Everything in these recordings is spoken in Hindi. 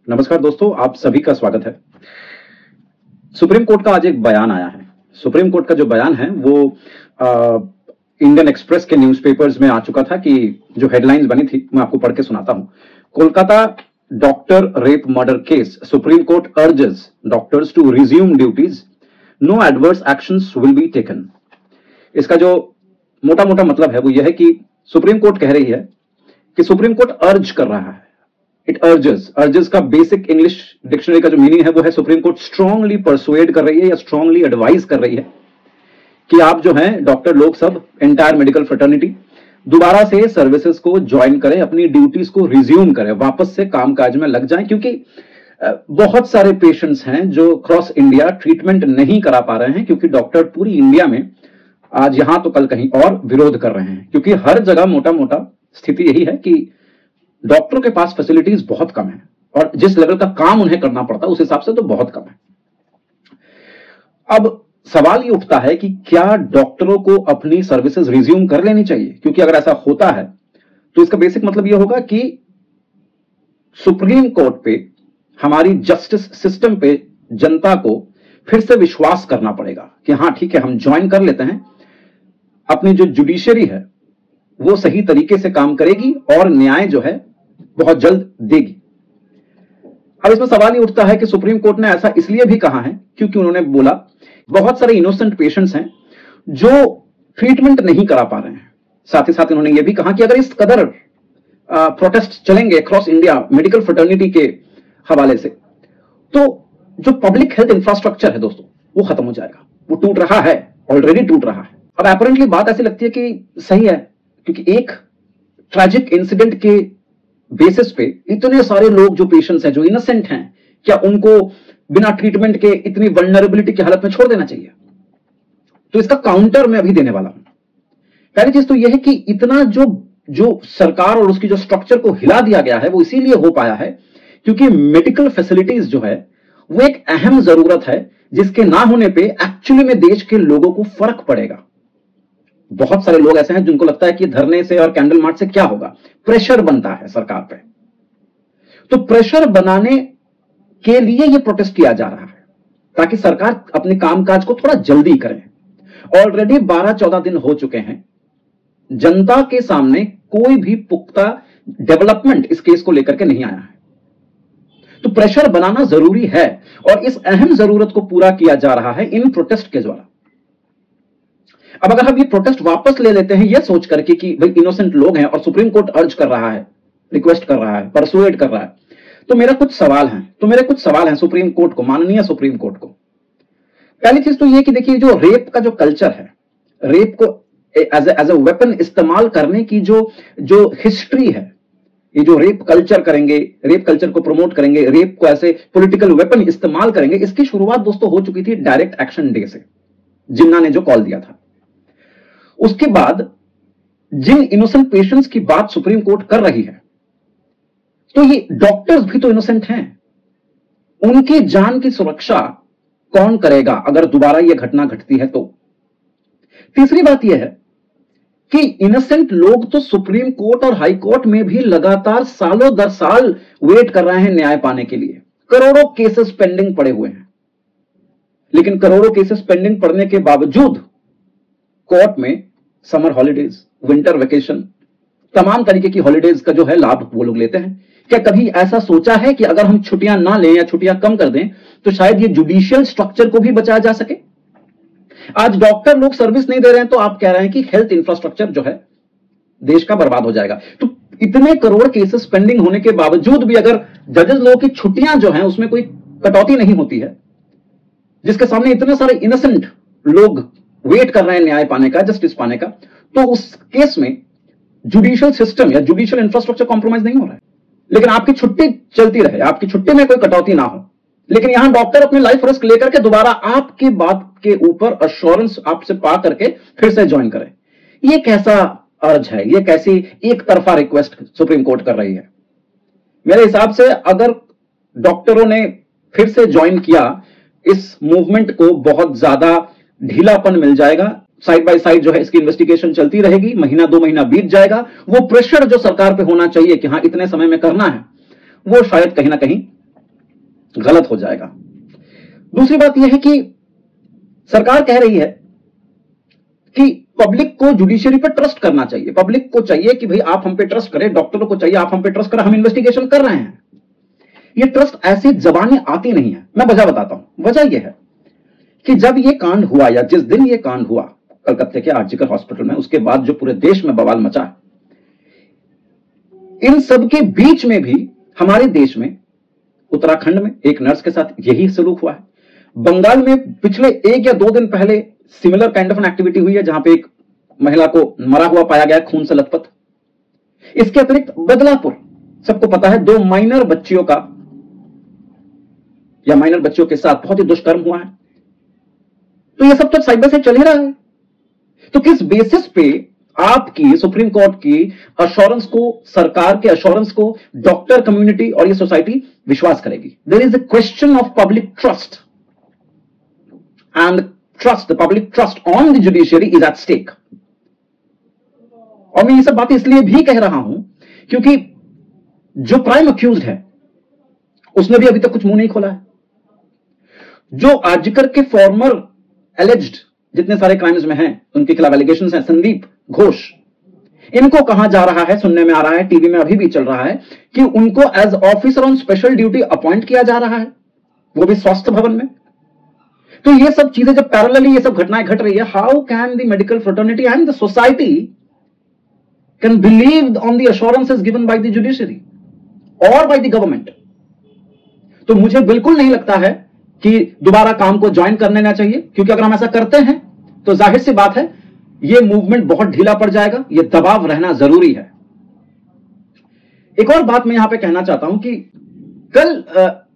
नमस्कार दोस्तों, आप सभी का स्वागत है। सुप्रीम कोर्ट का आज एक बयान आया है। सुप्रीम कोर्ट का जो बयान है वो इंडियन एक्सप्रेस के न्यूज़पेपर्स में आ चुका था कि जो हेडलाइंस बनी थी मैं आपको पढ़ के सुनाता हूं। Kolkata doctor rape murder case, supreme court urges doctors to resume duties, no adverse actions will be taken. इसका जो मोटा मोटा मतलब है वो यह है कि सुप्रीम कोर्ट कह रही है कि सुप्रीम कोर्ट अर्ज कर रहा है, इट अर्जेस का बेसिक इंग्लिश डिक्शनरी का जो मीनिंग है वो है सुप्रीम कोर्ट स्ट्रांगली परसुएड कर रही है या स्ट्रांगली एडवाइज कर रही है कि आप जो हैं डॉक्टर लोग सब, एंटायर मेडिकल फ्रेटर्निटी, दोबारा से सर्विसेज को ज्वाइन करें, अपनी ड्यूटीज को रिज्यूम करें, वापस से कामकाज में लग जाएं, क्योंकि बहुत सारे पेशेंट्स हैं जो क्रॉस इंडिया ट्रीटमेंट नहीं करा पा रहे हैं क्योंकि डॉक्टर पूरी इंडिया में आज यहां तो कल कहीं और विरोध कर रहे हैं, क्योंकि हर जगह मोटा मोटा स्थिति यही है कि डॉक्टरों के पास फैसिलिटीज बहुत कम है और जिस लेवल का काम उन्हें करना पड़ता है उस हिसाब से तो बहुत कम है। अब सवाल ये उठता है कि क्या डॉक्टरों को अपनी सर्विसेज रिज्यूम कर लेनी चाहिए, क्योंकि अगर ऐसा होता है तो इसका बेसिक मतलब यह होगा कि सुप्रीम कोर्ट पे, हमारी जस्टिस सिस्टम पे जनता को फिर से विश्वास करना पड़ेगा कि हां ठीक है, हम ज्वाइन कर लेते हैं, अपनी जो जुडिशरी है वो सही तरीके से काम करेगी और न्याय जो है बहुत जल्द देगी। अब इसमें सवाल ये उठता है कि सुप्रीम कोर्ट ने ऐसा इसलिए भी कहा है क्योंकि उन्होंने बोला बहुत सारे इनोसेंट पेशेंट्स हैं जो ट्रीटमेंट नहीं करा पा रहे हैं। साथ ही साथ उन्होंने ये भी कहा कि अगर इस कदर प्रोटेस्ट चलेंगे क्रॉस इंडिया मेडिकल फ्रेटर्निटी के हवाले से तो जो पब्लिक हेल्थ इंफ्रास्ट्रक्चर है दोस्तों वो खत्म हो जाएगा, वो टूट रहा है, ऑलरेडी टूट रहा है। अब अपैरेंटली बात ऐसी लगती है कि सही है, क्योंकि एक ट्रैजिक इंसिडेंट के बेसिस पे इतने सारे लोग जो पेशेंट्स हैं, जो इनोसेंट हैं, क्या उनको बिना ट्रीटमेंट के इतनी वल्नरेबिलिटी की हालत में छोड़ देना चाहिए? तो इसका काउंटर मैं अभी देने वाला हूं। पहली चीज तो यह है कि इतना जो सरकार और उसकी जो स्ट्रक्चर को हिला दिया गया है वो इसीलिए हो पाया है क्योंकि मेडिकल फैसिलिटीज जो है वो एक अहम जरूरत है जिसके ना होने पे एक्चुअली में देश के लोगों को फर्क पड़ेगा। बहुत सारे लोग ऐसे हैं जिनको लगता है कि धरने से और कैंडल मार्च से क्या होगा, प्रेशर बनता है सरकार पे। तो प्रेशर बनाने के लिए यह प्रोटेस्ट किया जा रहा है ताकि सरकार अपने कामकाज को थोड़ा जल्दी करे। ऑलरेडी 12-14 दिन हो चुके हैं, जनता के सामने कोई भी पुख्ता डेवलपमेंट इस केस को लेकर के नहीं आया है, तो प्रेशर बनाना जरूरी है और इस अहम जरूरत को पूरा किया जा रहा है इन प्रोटेस्ट के द्वारा। अब अगर हम ये प्रोटेस्ट वापस ले लेते हैं यह सोच करके कि भाई इनोसेंट लोग हैं और सुप्रीम कोर्ट अर्ज कर रहा है, रिक्वेस्ट कर रहा है, परसुएड कर रहा है, तो मेरे कुछ सवाल हैं सुप्रीम कोर्ट को, माननीय सुप्रीम कोर्ट को। पहली चीज तो यह कि देखिए, जो रेप का जो कल्चर है, रेप को एज ए वेपन इस्तेमाल करने की जो हिस्ट्री है, ये जो रेप कल्चर करेंगे, रेप कल्चर को प्रमोट करेंगे, रेप को ऐसे पॉलिटिकल वेपन इस्तेमाल करेंगे, इसकी शुरुआत दोस्तों हो चुकी थी डायरेक्ट एक्शन डे से, जिन्ना ने जो कॉल दिया था। उसके बाद जिन इनोसेंट पेशेंट्स की बात सुप्रीम कोर्ट कर रही है, तो ये डॉक्टर्स भी तो इनोसेंट हैं, उनकी जान की सुरक्षा कौन करेगा अगर दोबारा यह घटना घटती है तो? तीसरी बात यह है कि इनोसेंट लोग तो सुप्रीम कोर्ट और हाई कोर्ट में भी लगातार सालों दर साल वेट कर रहे हैं न्याय पाने के लिए। करोड़ों केसेस पेंडिंग पड़े हुए हैं, लेकिन करोड़ों केसेस पेंडिंग पड़ने के बावजूद कोर्ट में समर हॉलिडेज, विंटर वेकेशन, तमाम तरीके की हॉलिडेज का जो है लाभ वो लोग लेते हैं। क्या कभी ऐसा सोचा है कि अगर हम छुट्टियां ना लें या छुट्टियां कम कर दें तो शायद ये जुडिशियल स्ट्रक्चर को भी बचाया जा सके? आज डॉक्टर लोग सर्विस नहीं दे रहे हैं तो आप कह रहे हैं कि हेल्थ इंफ्रास्ट्रक्चर जो है देश का बर्बाद हो जाएगा। तो इतने करोड़ केसेस पेंडिंग होने के बावजूद भी अगर जजेस लोगों की छुट्टियां जो है उसमें कोई कटौती नहीं होती है, जिसके सामने इतने सारे इनोसेंट लोग वेट कर रहे हैं न्याय पाने का, जस्टिस पाने का, तो उस केस में जुडिशियल सिस्टम या जुडिशियल इंफ्रास्ट्रक्चर कॉम्प्रोमाइज नहीं हो रहा है। लेकिन आपकी छुट्टी चलती रहे, आपकी छुट्टी में कोई कटौती ना हो, लेकिन यहां डॉक्टर अपने लाइफ रिस्क लेकर के दोबारा आपकी बात के ऊपर अश्योरेंस आपसे पा करके फिर से ज्वाइन करें। यह कैसा अर्ज है, यह कैसी एक तरफा रिक्वेस्ट सुप्रीम कोर्ट कर रही है? मेरे हिसाब से अगर डॉक्टरों ने फिर से ज्वाइन किया, इस मूवमेंट को बहुत ज्यादा ढीलापन मिल जाएगा। साइड बाय साइड जो है इसकी इन्वेस्टिगेशन चलती रहेगी, महीना 2 महीना बीत जाएगा। वो प्रेशर जो सरकार पे होना चाहिए कि हाँ इतने समय में करना है, वो शायद कहीं ना कहीं गलत हो जाएगा। दूसरी बात यह है कि सरकार कह रही है कि पब्लिक को जुडिशरी पर ट्रस्ट करना चाहिए, पब्लिक को चाहिए कि भाई आप हम पे ट्रस्ट करें, डॉक्टरों को चाहिए आप हम पे ट्रस्ट करें, हम इन्वेस्टिगेशन कर रहे हैं। ये ट्रस्ट ऐसी जबानें आती नहीं है। मैं वजह बताता हूं। वजह यह है कि जब ये कांड हुआ या जिस दिन ये कांड हुआ कलकत्ते के आरजीकर हॉस्पिटल में, उसके बाद जो पूरे देश में बवाल मचा, इन सब के बीच में भी हमारे देश में उत्तराखंड में एक नर्स के साथ यही सलूक हुआ है। बंगाल में पिछले 1 या 2 दिन पहले similar kind of an activity हुई है जहां पे एक महिला को मरा हुआ पाया गया खून से लथपथ। इसके अतिरिक्त बदलापुर, सबको पता है, 2 माइनर बच्चियों का या माइनर बच्चियों के साथ बहुत ही दुष्कर्म हुआ है। तो यह सब तो साइड बाय साइड चल ही रहा है। तो किस बेसिस पे आपकी सुप्रीम कोर्ट की अश्योरेंस को, सरकार के अश्योरेंस को डॉक्टर कम्युनिटी और ये सोसाइटी विश्वास करेगी? There is a question of public trust and trust, the public trust on the judiciary is at stake. और मैं ये सब बातें इसलिए भी कह रहा हूं क्योंकि जो प्राइम अक्यूज्ड है उसने भी अभी तक कुछ मुंह नहीं खोला है। जो आरजीकर के फॉर्मर एलिज्ड जितने सारे क्राइम्स में हैं, उनके खिलाफ एलिगेशंस हैं, संदीप घोष, इनको कहा जा रहा है, सुनने में आ रहा है, टीवी में अभी भी चल रहा है कि उनको as officer on special duty appoint किया जा रहा है, वो भी स्वास्थ्य भवन में। तो ये सब चीजें जब पैरेलली ये सब घटनाएं घट रही है, how can the medical fraternity and the society can believe on the assurances given by the judiciary और बाय द गवर्नमेंट? तो मुझे बिल्कुल नहीं लगता है कि दोबारा काम को ज्वाइन करने ना चाहिए, क्योंकि अगर हम ऐसा करते हैं तो जाहिर सी बात है यह मूवमेंट बहुत ढीला पड़ जाएगा, यह दबाव रहना जरूरी है। एक और बात मैं यहां पे कहना चाहता हूं कि कल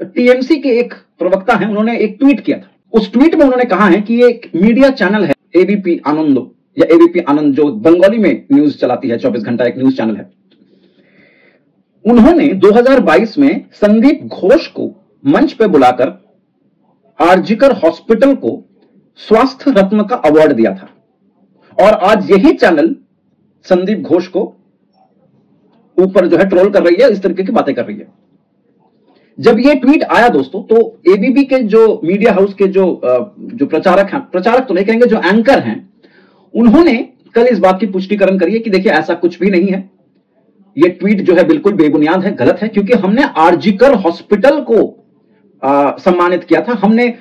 टीएमसी के एक प्रवक्ता हैं, उन्होंने एक ट्वीट किया था। उस ट्वीट में उन्होंने कहा है कि एक मीडिया चैनल है एबीपी आनंद या एबीपी आनंद, जो बंगाली में न्यूज चलाती है, 24 घंटा एक न्यूज चैनल है। उन्होंने 2022 में संदीप घोष को मंच पे बुलाकर आरजीकर हॉस्पिटल को स्वास्थ्य रत्न का अवार्ड दिया था, और आज यही चैनल संदीप घोष को ऊपर जो है ट्रोल कर रही है, इस तरीके की बातें कर रही है। जब ये ट्वीट आया दोस्तों, तो एबीपी के जो मीडिया हाउस के जो प्रचारक हैं, प्रचारक तो नहीं कहेंगे, जो एंकर हैं, उन्होंने कल इस बात की पुष्टिकरण करी है कि देखिए ऐसा कुछ भी नहीं है, ये ट्वीट जो है बिल्कुल बेबुनियाद है, गलत है, क्योंकि हमने आरजीकर हॉस्पिटल को सम्मानित किया था, हमने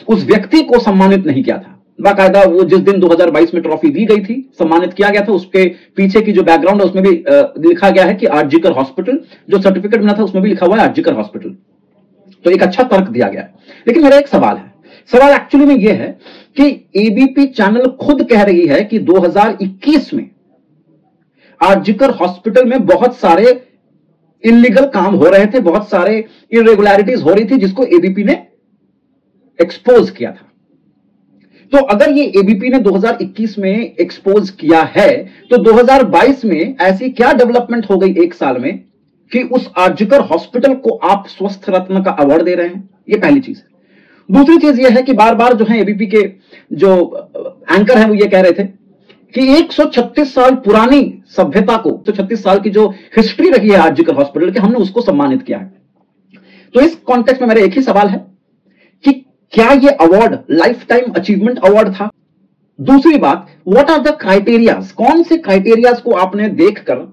उस व्यक्ति को सम्मानित नहीं किया था। बाकायदा वो जिस दिन 2022 में ट्रॉफी दी गई थी, सम्मानित किया गया था, उसके पीछे की जो बैकग्राउंड है उसमें भी लिखा गया है कि आरजीकर हॉस्पिटल, जो सर्टिफिकेट मिला था उसमें भी लिखा हुआ है आरजीकर हॉस्पिटल। तो एक अच्छा तर्क दिया गया है। लेकिन मेरा एक सवाल है, सवाल एक्चुअली में यह है कि एबीपी चैनल खुद कह रही है कि 2021 में आरजीकर हॉस्पिटल में बहुत सारे इलीगल काम हो रहे थे, बहुत सारे इरेगुलरिटीज हो रही थी, जिसको एबीपी ने एक्सपोज किया था। तो अगर ये एबीपी ने 2021 में एक्सपोज किया है, तो 2022 में ऐसी क्या डेवलपमेंट हो गई एक साल में कि उस आरजीकर हॉस्पिटल को आप स्वस्थ रत्न का अवार्ड दे रहे हैं? ये पहली चीज है। दूसरी चीज यह है कि बार बार जो है एबीपी के जो एंकर हैं वो ये कह रहे थे कि 136 साल पुरानी सभ्यता को, तो 36 साल की जो हिस्ट्री रही है आरजीकर हॉस्पिटल की, हमने उसको सम्मानित किया है। तो इस कॉन्टेक्स्ट में मेरा एक ही सवाल है कि क्या यह award life time achievement award था? दूसरी बात, व्हाट आर द क्राइटेरियाज, कौन से क्राइटेरियाज को आपने देखकर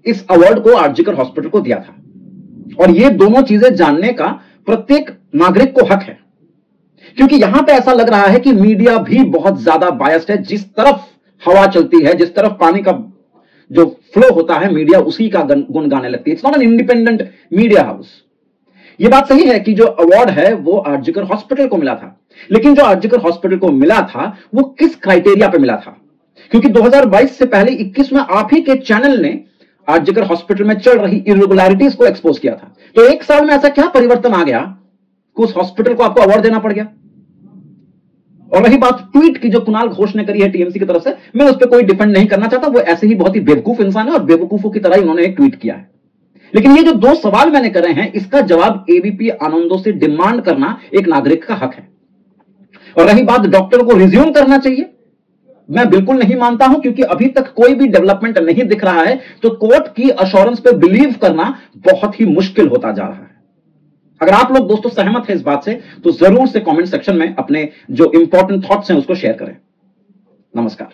इस अवार्ड को आरजीकर हॉस्पिटल को दिया था? और ये दोनों चीजें जानने का प्रत्येक नागरिक को हक है, क्योंकि यहां पे ऐसा लग रहा है कि मीडिया भी बहुत ज्यादा बायस्ड है। जिस तरफ हवा चलती है, जिस तरफ पानी का जो फ्लो होता है, मीडिया उसी का गुण गाने लगती है। It's not an independent media house. यह बात सही है कि जो अवार्ड है वो आरजीकर हॉस्पिटल को मिला था, लेकिन जो आरजीकर हॉस्पिटल को मिला था वो किस क्राइटेरिया पे मिला था? क्योंकि 2022 से पहले 21 में आप ही के चैनल ने आरजीकर हॉस्पिटल में चल रही इरेगुलरिटीज को एक्सपोज किया था। तो एक साल में ऐसा क्या परिवर्तन आ गया कि उस हॉस्पिटल को आपको अवार्ड देना पड़ गया? और रही बात ट्वीट की जो कुणाल घोष ने करी है टीएमसी की तरफ से, मैं उस पर कोई डिफेंड नहीं करना चाहता, वो ऐसे ही बहुत ही बेवकूफ इंसान है और बेवकूफों की तरह उन्होंने एक ट्वीट किया है। लेकिन ये जो दो सवाल मैंने करे हैं, इसका जवाब एबीपी आनंदों से डिमांड करना एक नागरिक का हक है। और रही बात डॉक्टर को रिज्यूम करना चाहिए, मैं बिल्कुल नहीं मानता हूं, क्योंकि अभी तक कोई भी डेवलपमेंट नहीं दिख रहा है। तो कोर्ट की अश्योरेंस पे बिलीव करना बहुत ही मुश्किल होता जा रहा है। अगर आप लोग दोस्तों सहमत हैं इस बात से तो जरूर से कमेंट सेक्शन में अपने जो इंपॉर्टेंट थॉट्स हैं उसको शेयर करें। नमस्कार।